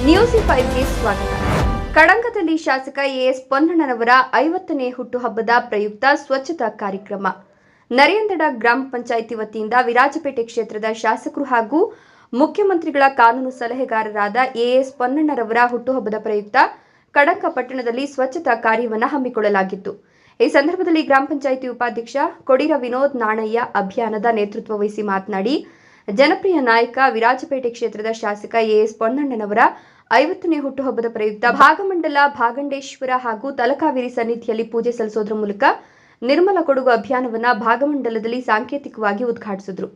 ನ್ಯೂಸ್5ಗೆ ಸ್ವಾಗತ. ಕಡಂಗದಲ್ಲಿ ಶಾಸಕ ಎಎಸ್ ಪೊನ್ನಣ್ಣನವರ 50ನೇ ಹುಟ್ಟುಹಬ್ಬದ ಪ್ರಯುಕ್ತ ಸ್ವಚ್ಛತಾ ಕಾರ್ಯಕ್ರಮ. ನರೇಂದಡ ಗ್ರಾಮ ಪಂಚಾಯಿತಿ ವತಿಯಿಂದ ವಿರಾಜಪೇಟೆ ಕ್ಷೇತ್ರದ ಶಾಸಕರು ಹಾಗೂ ಮುಖ್ಯಮಂತ್ರಿಗಳ ಕಾನೂನು ಸಲಹೆಗಾರರಾದ ಎಎಸ್ ಪೊನ್ನಣ್ಣರವರ ಹುಟ್ಟುಹಬ್ಬದ ಪ್ರಯುಕ್ತ ಕಡಂಗ ಪಟ್ಟಣದಲ್ಲಿ ಸ್ವಚ್ಛತಾ ಕಾರ್ಯವನ್ನು ಹಮ್ಮಿಕೊಳ್ಳಲಾಗಿತ್ತು. ಈ ಸಂದರ್ಭದಲ್ಲಿ ಗ್ರಾಮ ಪಂಚಾಯಿತಿ ಉಪಾಧ್ಯಕ್ಷ ಕೊಡಿರ ವಿನೋದ್ ನಾಣಯ್ಯ ಅಭಿಯಾನದ ನೇತೃತ್ವ ವಹಿಸಿ ಮಾತನಾಡಿ, ಜನಪ್ರಿಯ ನಾಯಕ ವಿರಾಜಪೇಟೆ ಕ್ಷೇತ್ರದ ಶಾಸಕ ಎಎಸ್ ಪೊನ್ನಣ್ಣನವರ 50ನೇ ಹುಟ್ಟುಹಬ್ಬದ ಪ್ರಯುಕ್ತ ಭಾಗಮಂಡಲ ಭಾಗಂಡೇಶ್ವರ ಹಾಗೂ ತಲಕಾವೇರಿ ಸನ್ನಿಧಿಯಲ್ಲಿ ಪೂಜೆ ಸಲ್ಲಿಸೋದ್ರ ಮೂಲಕ ನಿರ್ಮಲ ಕೊಡಗು ಅಭಿಯಾನವನ್ನು ಭಾಗಮಂಡಲದಲ್ಲಿ ಸಾಂಕೇತಿಕವಾಗಿ ಉದ್ಘಾಟಿಸಿದರು.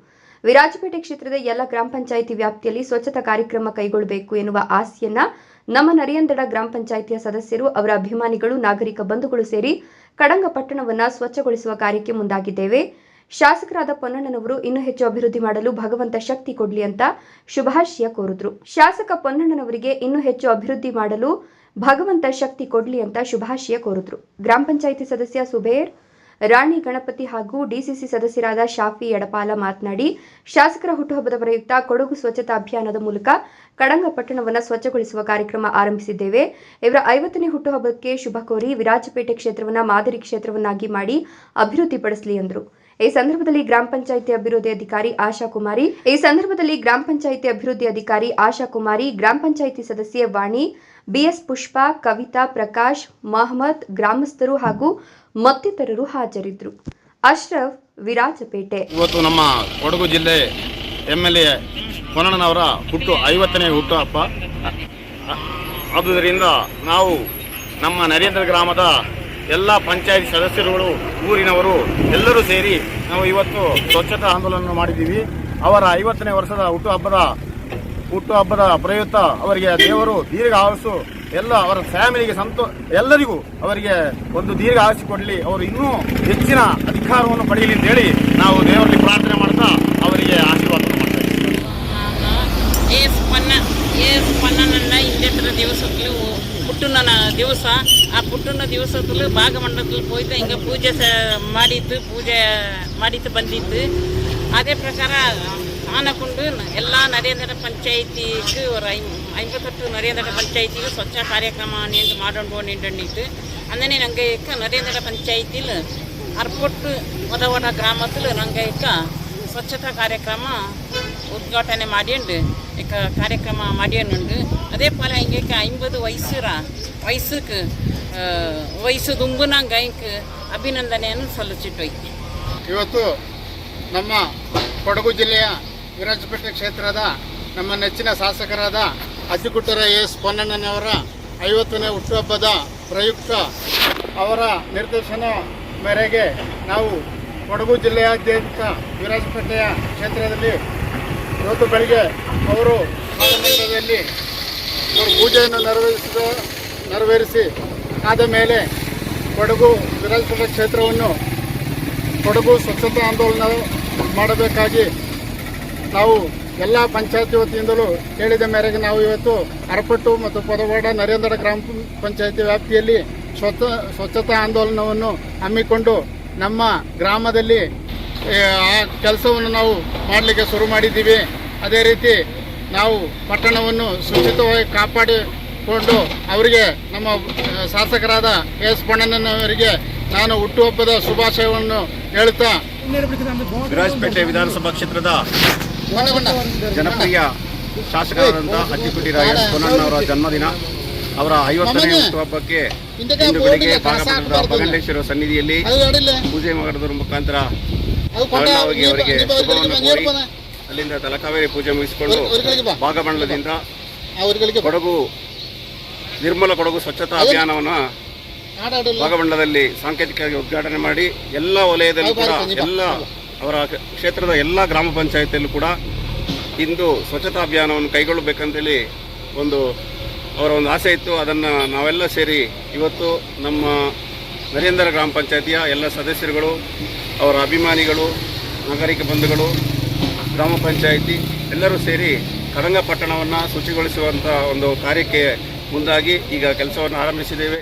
ವಿರಾಜಪೇಟೆ ಕ್ಷೇತ್ರದ ಎಲ್ಲ ಗ್ರಾಮ ಪಂಚಾಯಿತಿ ವ್ಯಾಪ್ತಿಯಲ್ಲಿ ಸ್ವಚ್ಛತಾ ಕಾರ್ಯಕ್ರಮ ಕೈಗೊಳ್ಳಬೇಕು ಎನ್ನುವ ಆಸೆಯನ್ನ ನಮ್ಮ ನರೇಂದಡ ಗ್ರಾಮ ಪಂಚಾಯಿತಿಯ ಸದಸ್ಯರು, ಅವರ ಅಭಿಮಾನಿಗಳು, ನಾಗರಿಕ ಬಂಧುಗಳು ಸೇರಿ ಕಡಂಗ ಪಟ್ಟಣವನ್ನು ಸ್ವಚ್ಛಗೊಳಿಸುವ ಕಾರ್ಯಕ್ಕೆ ಮುಂದಾಗಿದ್ದೇವೆ. ಶಾಸಕರಾದ ಪೊನ್ನಣ್ಣನವರು ಇನ್ನೂ ಹೆಚ್ಚು ಅಭಿವೃದ್ಧಿ ಮಾಡಲು ಭಗವಂತ ಶಕ್ತಿ ಕೊಡಲಿ ಅಂತ ಶುಭಾಶಯ ಕೋರಿದ್ರು. ಶಾಸಕ ಪೊನ್ನಣ್ಣನವರಿಗೆ ಇನ್ನೂ ಹೆಚ್ಚು ಅಭಿವೃದ್ಧಿ ಮಾಡಲು ಭಗವಂತ ಶಕ್ತಿ ಕೊಡಲಿ ಅಂತ ಶುಭಾಶಯ ಕೋರಿದ್ರು. ಗ್ರಾಮ ಪಂಚಾಯಿತಿ ಸದಸ್ಯ ಸುಬೇರ್, ರಾಣಿ ಗಣಪತಿ ಹಾಗೂ ಡಿಸಿಸಿ ಸದಸ್ಯರಾದ ಶಾಫಿ ಎಡಪಾಲ ಮಾತನಾಡಿ, ಶಾಸಕರ ಹುಟ್ಟುಹಬ್ಬದ ಪ್ರಯುಕ್ತ ಕೊಡಗು ಸ್ವಚ್ಛತಾ ಅಭಿಯಾನದ ಮೂಲಕ ಕಡಂಗ ಪಟ್ಟಣವನ್ನು ಸ್ವಚ್ಛಗೊಳಿಸುವ ಕಾರ್ಯಕ್ರಮ ಆರಂಭಿಸಿದ್ದೇವೆ. ಇವರ 50ನೇ ಹುಟ್ಟುಹಬ್ಬಕ್ಕೆ ಶುಭ ಕೋರಿ ವಿರಾಜಪೇಟೆ ಕ್ಷೇತ್ರವನ್ನು ಮಾದರಿ ಕ್ಷೇತ್ರವನ್ನಾಗಿ ಮಾಡಿ ಅಭಿವೃದ್ಧಿಪಡಿಸಲಿ ಎಂದರು. ಈ ಸಂದರ್ಭದಲ್ಲಿ ಗ್ರಾಮ ಪಂಚಾಯಿತಿ ಅಭಿವೃದ್ಧಿ ಅಧಿಕಾರಿ ಆಶಾ ಕುಮಾರಿ, ಗ್ರಾಮ ಪಂಚಾಯಿತಿ ಸದಸ್ಯೆ ವಾಣಿ, ಬಿಎಸ್ ಪುಷ್ಪ, ಕವಿತಾ, ಪ್ರಕಾಶ್, ಮಹಮ್ಮದ್, ಗ್ರಾಮಸ್ಥರು ಹಾಗೂ ಮತ್ತಿತರರು ಹಾಜರಿದ್ದರು. ಅಶ್ರಫ್, ವಿರಾಜಪೇಟೆ. ಇವತ್ತು ನಮ್ಮ ಕೊಡಗು ಜಿಲ್ಲೆ ಎಂಎಲ್ಎ ಪೊನ್ನಣ್ಣನವರ 50ನೇ ಹುಟ್ಟುಹಬ್ಬ. ಆದುದರಿಂದ ನಾವು ನಮ್ಮ ನರೇಂದ್ರ ಗ್ರಾಮದ ಎಲ್ಲ ಪಂಚಾಯತ್ ಸದಸ್ಯರುಗಳು, ಊರಿನವರು ಎಲ್ಲರೂ ಸೇರಿ ನಾವು ಇವತ್ತು ಸ್ವಚ್ಛತಾ ಆಂದೋಲನ ಮಾಡಿದ್ದೀವಿ. ಅವರ 50ನೇ ವರ್ಷದ ಹುಟ್ಟುಹಬ್ಬದ ಪ್ರಯುಕ್ತ ಅವರಿಗೆ ದೇವರು ದೀರ್ಘ ಆಯುಸ್ಸು, ಎಲ್ಲ ಅವರ ಫ್ಯಾಮಿಲಿಗೆ ಎಲ್ಲರಿಗೂ ಅವರಿಗೆ ಒಂದು ದೀರ್ಘ ಆಯುಸ್ಸು ಕೊಡಲಿ, ಅವರು ಇನ್ನೂ ಹೆಚ್ಚಿನ ಅಧಿಕಾರವನ್ನು ಪಡೆಯಲಿ ಅಂತೇಳಿ ನಾವು ದೇವರಲ್ಲಿ ಪ್ರಾರ್ಥನೆ ಮಾಡ್ತಾ ಅವರಿಗೆ ಆಶೀರ್ವಾದ ಮಾಡ್ತೇವೆ. ಪೊನ್ನಣ್ಣ ಇಂದೆತ್ತರ ದಿವಸಗಳು ಪುಟ್ಟನ ದಿವಸ. ಆ ಪುಟ್ಟನ ದಿವಸದಲ್ಲೂ ಭಾಗಮಂಡಲದಲ್ಲಿ ಹೋಯ್ತು ಹಿಂಗೆ ಪೂಜೆ ಮಾಡಿತ್ತು ಬಂದಿತ್ತು. ಅದೇ ಪ್ರಕಾರ ಆನಕೊಂಡು ಎಲ್ಲ ನರೇಂದ್ರ ಪಂಚಾಯಿತಿಗೂ ஒரு 58 ನರೇಂದ್ರ ಪಂಚಾಯಿತಿಗೂ ಸ್ವಚ್ಛ ಕಾರ್ಯಕ್ರಮ ನೀಂದು ಮಾಡೋണ്ടിட்டு അങ്ങനെ ഞങ്ങൾക്ക് നരേന്ദ്ര പഞ്ചായത്തിൽ അർപ്പൊട്ട് ഒതവട ഗ്രാമത്തിൽ ഞങ്ങൾക്ക് ಸ್ವಚ್ಛತಾ ಕಾರ್ಯಕ್ರಮ ಉದ್ಘಾಟನೆ ಮಾಡಿಂಡು ಈಗ ಕಾರ್ಯಕ್ರಮ ಮಾಡಿಯನ್ನುಂಡು. ಅದೇ ಪೋಲ ಹಿಂಗೆ 50 ವಯಸ್ಸು ದುಂಬುನಂಗೆ ಹಿಂಗೆ ಅಭಿನಂದನೆಯನ್ನು ಸಲ್ಲಿಸಿಟ್ಟೋಯ್ತು. ಇವತ್ತು ನಮ್ಮ ಕೊಡಗು ಜಿಲ್ಲೆಯ ವಿರಾಜಪೇಟೆ ಕ್ಷೇತ್ರದ ನಮ್ಮ ನೆಚ್ಚಿನ ಶಾಸಕರಾದ ಅಜ್ಜಿಕುಟ್ಟರ ಎಎಸ್ ಪೊನ್ನಣ್ಣನವರ 50ನೇ ಹುಟ್ಟುಹಬ್ಬದ ಪ್ರಯುಕ್ತ ಅವರ ನಿರ್ದೇಶನ ಮೇರೆಗೆ ನಾವು ಕೊಡಗು ಜಿಲ್ಲೆಯಾದ್ಯಂತ ವಿರಾಜಪೇಟೆಯ ಕ್ಷೇತ್ರದಲ್ಲಿ ಇವತ್ತು ಬೆಳಗ್ಗೆ ಅವರು ಭಾಗಮಂಡಲದಲ್ಲಿ ಪೂಜೆಯನ್ನು ನೆರವೇರಿಸಿ ಆದ ಮೇಲೆ ಕೊಡಗು ವಿರಾಜಪೇಟೆ ಕ್ಷೇತ್ರವನ್ನು ಕೊಡಗು ಸ್ವಚ್ಛತಾ ಆಂದೋಲನ ಮಾಡಬೇಕಾಗಿ ನಾವು ಎಲ್ಲ ಪಂಚಾಯತಿ ವತಿಯಿಂದಲೂ ಕೇಳಿದ ಮೇರೆಗೆ ನಾವು ಇವತ್ತು ಅರಪಟ್ಟು ಮತ್ತು ಪೊದವಾಡ ನರೇಂದ್ರ ಗ್ರಾಮ ಪಂಚಾಯತಿ ವ್ಯಾಪ್ತಿಯಲ್ಲಿ ಸ್ವಚ್ಛತಾ ಆಂದೋಲನವನ್ನು ಹಮ್ಮಿಕೊಂಡು ನಮ್ಮ ಗ್ರಾಮದಲ್ಲಿ ಆ ಕೆಲಸವನ್ನು ನಾವು ಮಾಡಲಿಕ್ಕೆ ಶುರು ಮಾಡಿದ್ದೀವಿ. ಅದೇ ರೀತಿ ನಾವು ಪಟ್ಟಣವನ್ನು ಶುಚಿತ್ವವಾಗಿ ಕಾಪಾಡಿಕೊಂಡು ಅವರಿಗೆ ನಮ್ಮ ಶಾಸಕರಾದ ಎಸ್ ಪೊನ್ನಣ್ಣನವರಿಗೆ ನಾನು ಹುಟ್ಟುಹಬ್ಬದ ಶುಭಾಶಯವನ್ನು ಹೇಳುತ್ತಾ, ವಿರಾಜಪೇಟೆ ವಿಧಾನಸಭಾ ಕ್ಷೇತ್ರದ ಜನಪ್ರಿಯ ಶಾಸಕರಾದಂಥ ಅಜ್ಜಿಕುಟ್ಟಿರ ಎಸ್ ಪೊನ್ನಣ್ಣನವರ ಜನ್ಮದಿನ. ಅವರ 50ನೇ ಹುಟ್ಟುಹಬ್ಬಕ್ಕೆ ಇಂದು ಬೆಳಿಗ್ಗೆ ಭಾಗಂಡೇಶ್ವರ ಸನ್ನಿಧಿಯಲ್ಲಿ ಪೂಜೆ ಮಾಡೋದ್ರ ಮುಖಾಂತರ ಅವರಿಗೆ ಶುಭವನ್ನು ಕೋರಿ ಅಲ್ಲಿಂದ ತಲಕಾವೇರಿ ಪೂಜೆ ಮುಗಿಸಿಕೊಂಡು ಭಾಗಮಂಡಲದಿಂದ ಕೊಡಗು ನಿರ್ಮಲ ಕೊಡಗು ಸ್ವಚ್ಛತಾ ಅಭಿಯಾನವನ್ನು ಭಾಗಮಂಡಲದಲ್ಲಿ ಸಾಂಕೇತಿಕವಾಗಿ ಉದ್ಘಾಟನೆ ಮಾಡಿ ಎಲ್ಲ ವಲಯದಲ್ಲೂ ಕೂಡ ಅವರ ಕ್ಷೇತ್ರದ ಎಲ್ಲ ಗ್ರಾಮ ಪಂಚಾಯತಿಯಲ್ಲೂ ಕೂಡ ಇಂದು ಸ್ವಚ್ಛತಾ ಅಭಿಯಾನವನ್ನು ಕೈಗೊಳ್ಳಬೇಕಂತೇಳಿ ಅವರ ಒಂದು ಆಸೆ ಇತ್ತು. ಅದನ್ನು ನಾವೆಲ್ಲ ಸೇರಿ ಇವತ್ತು ನಮ್ಮ ನರೇಂದ್ರ ಗ್ರಾಮ ಪಂಚಾಯತಿಯ ಎಲ್ಲ ಸದಸ್ಯರುಗಳು, ಅವರ ಅಭಿಮಾನಿಗಳು, ನಾಗರಿಕ ಬಂಧುಗಳು, ಗ್ರಾಮ ಪಂಚಾಯಿತಿ ಎಲ್ಲರೂ ಸೇರಿ ಕಡಂಗ ಪಟ್ಟಣವನ್ನು ಶುಚಿಗೊಳಿಸುವಂಥ ಒಂದು ಕಾರ್ಯಕ್ಕೆ ಮುಂದಾಗಿ ಈಗ ಕೆಲಸವನ್ನು ಆರಂಭಿಸಿದ್ದೇವೆ.